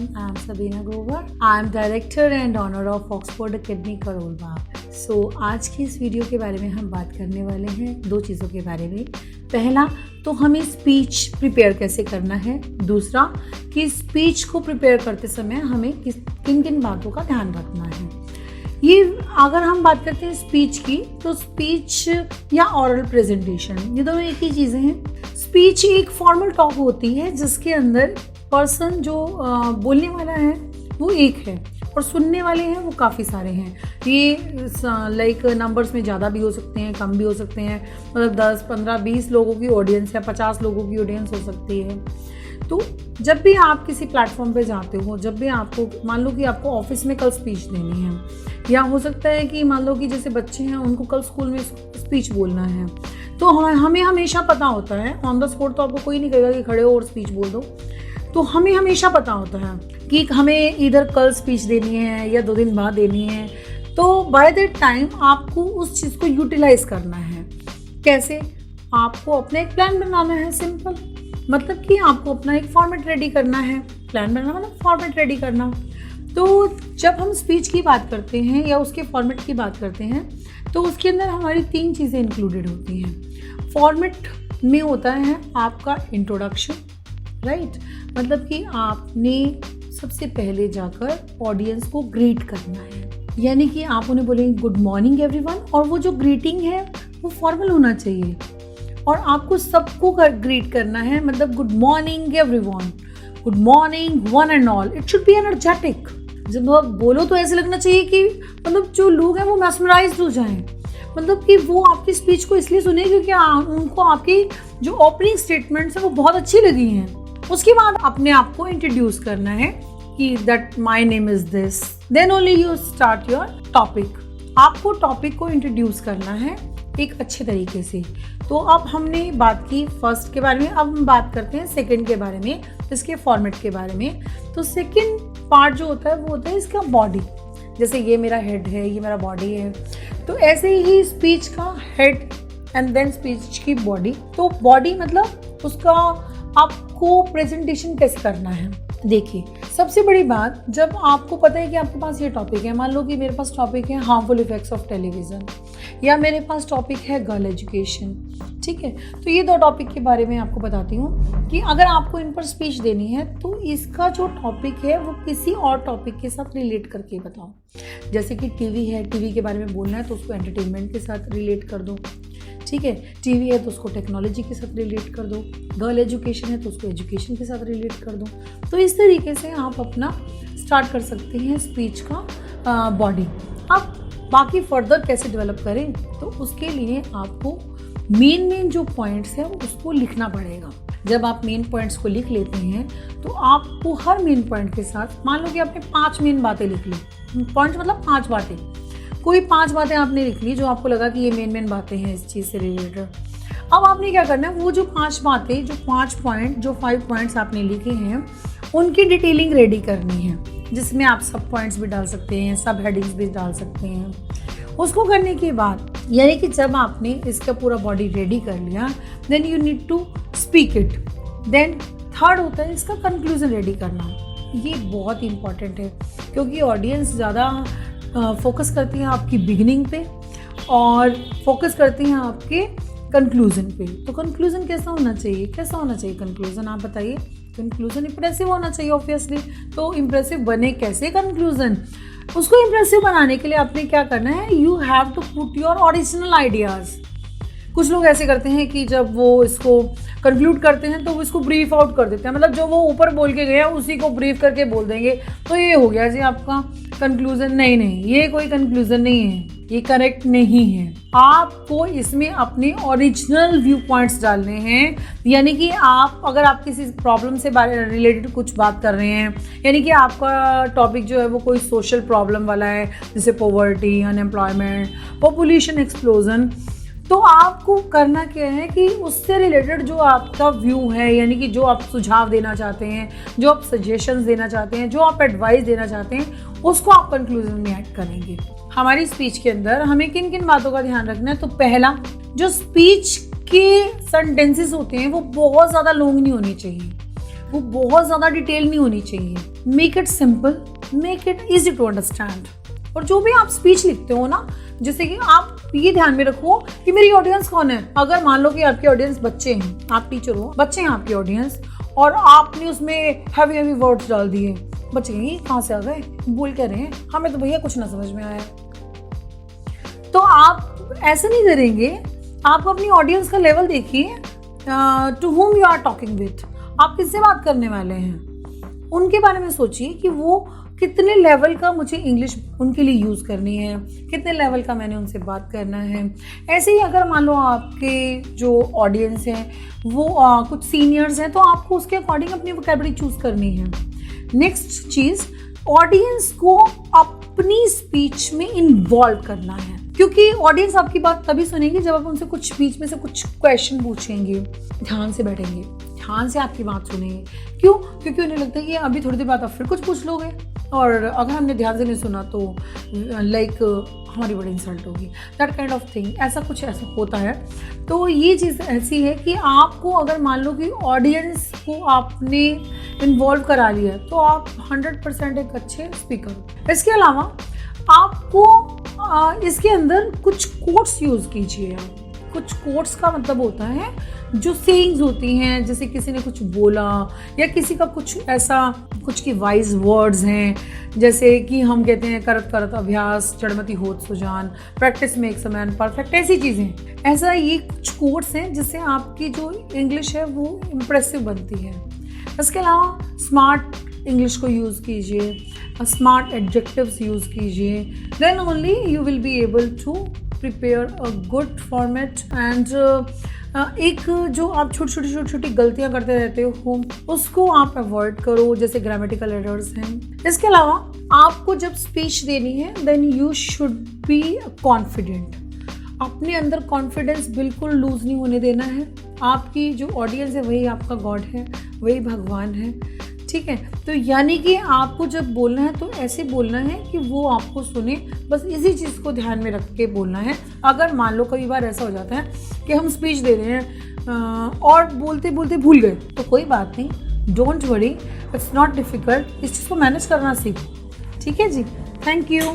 everyone. I am Sabina Grover. I am Director and Owner of Oxford Academy Karol Bagh. So आज की इस video के बारे में हम बात करने वाले हैं दो चीज़ों के बारे में. पहला तो हमें स्पीच प्रिपेयर कैसे करना है. दूसरा कि स्पीच को प्रिपेयर करते समय हमें किन किन बातों का ध्यान रखना है. ये अगर हम बात करते हैं स्पीच की, तो स्पीच या ऑरल प्रेजेंटेशन ये दोनों एक ही चीज़ें हैं. स्पीच एक फॉर्मल टॉक होती है जिसके अंदर पर्सन जो बोलने वाला है वो एक है और सुनने वाले हैं वो काफ़ी सारे हैं. ये लाइक नंबर्स में ज़्यादा भी हो सकते हैं, कम भी हो सकते हैं. मतलब 10, 15, 20 लोगों की ऑडियंस या 50 लोगों की ऑडियंस हो सकती है. तो जब भी आप किसी प्लेटफॉर्म पे जाते हो, जब भी आपको मान लो कि आपको ऑफिस में कल स्पीच देनी है, या हो सकता है कि मान लो कि जैसे बच्चे हैं उनको कल स्कूल में स्पीच बोलना है, तो हमें हमेशा पता होता है ऑन द स्पॉट तो आपको कोई नहीं कहेगा कि खड़े हो और स्पीच बोल दो. तो हमें हमेशा पता होता है कि हमें इधर कल स्पीच देनी है या 2 दिन बाद देनी है. तो बाय दैट टाइम आपको उस चीज़ को यूटिलाइज करना है. कैसे? आपको अपना एक प्लान बनाना है. सिंपल मतलब कि आपको अपना एक फॉर्मेट रेडी करना है. प्लान बनाना मतलब फॉर्मेट रेडी करना. तो जब हम स्पीच की बात करते हैं या उसके फॉर्मेट की बात करते हैं तो उसके अंदर हमारी 3 चीज़ें इंक्लूडेड होती हैं. फॉर्मेट में होता है आपका इंट्रोडक्शन, राइट. मतलब कि आपने सबसे पहले जाकर ऑडियंस को ग्रीट करना है, यानी कि आप उन्हें बोलेंगे गुड मॉर्निंग एवरीवन, और वो जो ग्रीटिंग है वो फॉर्मल होना चाहिए और आपको सबको ग्रीट करना है. मतलब good morning everyone, good morning one and all. It should be energetic. जब आप बोलो तो ऐसे लगना चाहिए कि मतलब जो लोग हैं वो मैस्मराइज्ड हो जाएं. मतलब कि वो आपकी स्पीच को इसलिए सुने क्योंकि उनको आपकी जो ओपनिंग स्टेटमेंट्स हैं वो बहुत अच्छी लगी हैं. उसके बाद अपने आप को इंट्रोड्यूस करना है कि that my name is this. Then only you start your topic. आपको टॉपिक को इंट्रोड्यूस करना है एक अच्छे तरीके से. तो अब हमने बात की फर्स्ट के बारे में, अब हम बात करते हैं सेकंड के बारे में, इसके फॉर्मेट के बारे में. तो सेकंड पार्ट जो होता है वो होता है इसका बॉडी. जैसे ये मेरा हेड है, ये मेरा बॉडी है, तो ऐसे ही स्पीच का हेड एंड देन स्पीच की बॉडी. तो बॉडी मतलब उसका आपको प्रेजेंटेशन कैसे करना है. देखिए सबसे बड़ी बात, जब आपको पता है कि आपके पास ये टॉपिक है, मान लो कि मेरे पास टॉपिक है हार्मफुल इफेक्ट्स ऑफ टेलीविज़न, या मेरे पास टॉपिक है गर्ल एजुकेशन, ठीक है. तो ये 2 टॉपिक के बारे में आपको बताती हूँ कि अगर आपको इन पर स्पीच देनी है तो इसका जो टॉपिक है वो किसी और टॉपिक के साथ रिलेट करके बताओ. जैसे कि टीवी है, टीवी के बारे में बोलना है तो उसको एंटरटेनमेंट के साथ रिलेट कर दो, ठीक है. टीवी है तो उसको टेक्नोलॉजी के साथ रिलेट कर दो. गर्ल एजुकेशन है तो उसको एजुकेशन के साथ रिलेट कर दो. तो इस तरीके से आप अपना स्टार्ट कर सकते हैं स्पीच का बॉडी. अब बाकी फर्दर कैसे डेवलप करें, तो उसके लिए आपको मेन जो पॉइंट्स हैं उसको लिखना पड़ेगा. जब आप मेन पॉइंट्स को लिख लेते हैं तो आपको हर मेन पॉइंट के साथ, मान लो कि आपने 5 मेन बातें लिख ली. पॉइंट मतलब 5 बातें, कोई 5 बातें आपने लिख ली जो आपको लगा कि ये मेन बातें हैं इस चीज़ से रिलेटेड. अब आपने क्या करना है, वो जो 5 बातें, जो 5 पॉइंट, जो 5 पॉइंट्स आपने लिखे हैं उनकी डिटेलिंग रेडी करनी है, जिसमें आप सब पॉइंट्स भी डाल सकते हैं, सब हेडिंग्स भी डाल सकते हैं. उसको करने के बाद, यानी कि जब आपने इसका पूरा बॉडी रेडी कर लिया, then you need to speak it. Then third होता है इसका कंक्लूजन रेडी करना. ये बहुत इंपॉर्टेंट है क्योंकि ऑडियंस ज़्यादा फोकस करती है आपकी बिगिनिंग पे और फोकस करती हैं आपके कंक्लूजन पे. तो कंक्लूजन कैसा होना चाहिए, कैसा होना चाहिए कंक्लूजन, आप बताइए. कंक्लूजन इंप्रेसिव होना चाहिए ऑब्वियसली. तो इंप्रेसिव बने कैसे कंक्लूजन, उसको इंप्रेसिव बनाने के लिए आपने क्या करना है, you have to put your original ideas. कुछ लोग ऐसे करते हैं कि जब वो इसको कंक्लूड करते हैं तो वो इसको ब्रीफ आउट कर देते हैं. मतलब जो वो ऊपर बोल के गए उसी को ब्रीफ करके बोल देंगे तो ये हो गया जी आपका कंक्लूजन. नहीं, ये कोई कंक्लूजन नहीं है, ये करेक्ट नहीं है. आपको इसमें अपने ओरिजिनल व्यू पॉइंट्स डालने हैं. यानी कि आप अगर आप किसी प्रॉब्लम से रिलेटेड कुछ बात कर रहे हैं, यानी कि आपका टॉपिक जो है वो कोई सोशल प्रॉब्लम वाला है, जैसे पॉवर्टी, अनएम्प्लॉयमेंट, पॉपुलेशन एक्सप्लोजन, तो आपको करना क्या है कि उससे रिलेटेड जो आपका व्यू है, यानी कि जो आप सुझाव देना चाहते हैं, जो आप सजेशंस देना चाहते हैं, जो आप एडवाइस देना चाहते हैं, उसको आप कंक्लूजन में ऐड करेंगे. हमारी स्पीच के अंदर हमें किन किन बातों का ध्यान रखना है. तो पहला, जो स्पीच के सेंटेंसेस होते हैं वो बहुत ज़्यादा लॉन्ग नहीं होनी चाहिए. वो बहुत ज़्यादा डिटेल नहीं होनी चाहिए। Make it simple, make it easy to understand. और जो भी आप स्पीच लिखते हो ना, जैसे कि आप ये ध्यान में रखो कि मेरी ऑडियंस कौन है। अगर मान लो कि आपकी ऑडियंस बच्चे हैं, आप टीचर हो, बच्चे हैं आपकी ऑडियंस, और आपने उसमें हैवी वर्ड्स डाल दिए, बच्चे ये कहाँ से आ गए, बोल क्या रहे हैं, हमें तो भैया कुछ ना समझ में आया। तो आप ऐसा नहीं करेंगे। आप अपनी ऑडियंस का लेवल देखिए, to whom you are talking with, आप किससे बात करने वाले हैं, उनके बारे में सोचिए कि वो कितने लेवल का मुझे इंग्लिश उनके लिए यूज़ करनी है, कितने लेवल का मैंने उनसे बात करना है। ऐसे ही अगर मान लो आपके जो ऑडियंस हैं वो कुछ सीनियर्स हैं, तो आपको उसके अकॉर्डिंग अपनी वोकैबुलरी चूज़ करनी है। नेक्स्ट चीज़, ऑडियंस को अपनी स्पीच में इन्वॉल्व करना है, क्योंकि ऑडियंस आपकी बात तभी सुनेगी जब आप उनसे कुछ स्पीच में से कुछ क्वेश्चन पूछेंगे, ध्यान से बैठेंगे, ध्यान से आपकी बात सुनेंगे। क्यों? क्योंकि उन्हें लगता है कि अभी थोड़ी देर बाद आप फिर कुछ पूछ लोगे, और अगर हमने ध्यान से नहीं सुना तो लाइक हमारी बड़ी इंसल्ट होगी, दैट काइंड ऑफ थिंग। ऐसा होता है। तो ये चीज़ ऐसी है कि आपको अगर मान लो कि ऑडियंस को आपने इन्वॉल्व करा लिया तो आप 100% एक अच्छे स्पीकर हो। इसके अलावा आपको इसके अंदर कुछ कोट्स यूज़ कीजिए। कुछ कोट्स का मतलब होता है जो सेइंग्स होती हैं, जैसे किसी ने कुछ बोला या किसी का कुछ ऐसा कुछ की वाइज वर्ड्स हैं, जैसे कि हम कहते हैं करत करत अभ्यास जड़मति होत सुजान, practice makes a man perfect, ऐसी चीज़ें। ऐसा ये कुछ कोट्स हैं जिससे आपकी जो इंग्लिश है वो इम्प्रेसिव बनती है। इसके अलावा स्मार्ट इंग्लिश को यूज़ कीजिए, स्मार्ट एडजेक्टिव्स यूज़ कीजिए, then only you will be able to prepare a good format. And एक जो आप छोटी गलतियां करते रहते हो उसको आप अवॉइड करो, जैसे ग्रामेटिकल एरर्स हैं। इसके अलावा आपको जब स्पीच देनी है then you should be confident. अपने अंदर कॉन्फिडेंस बिल्कुल लूज नहीं होने देना है। आपकी जो ऑडियंस है वही आपका गॉड है, वही भगवान है, ठीक है। तो यानी कि आपको जब बोलना है तो ऐसे बोलना है कि वो आपको सुने, बस इसी चीज़ को ध्यान में रख के बोलना है। अगर मान लो कई बार ऐसा हो जाता है कि हम स्पीच दे रहे हैं और बोलते बोलते भूल गए, तो कोई बात नहीं, don't worry, it's not difficult. इस चीज़ को मैनेज करना सीखो, ठीक है जी। Thank you.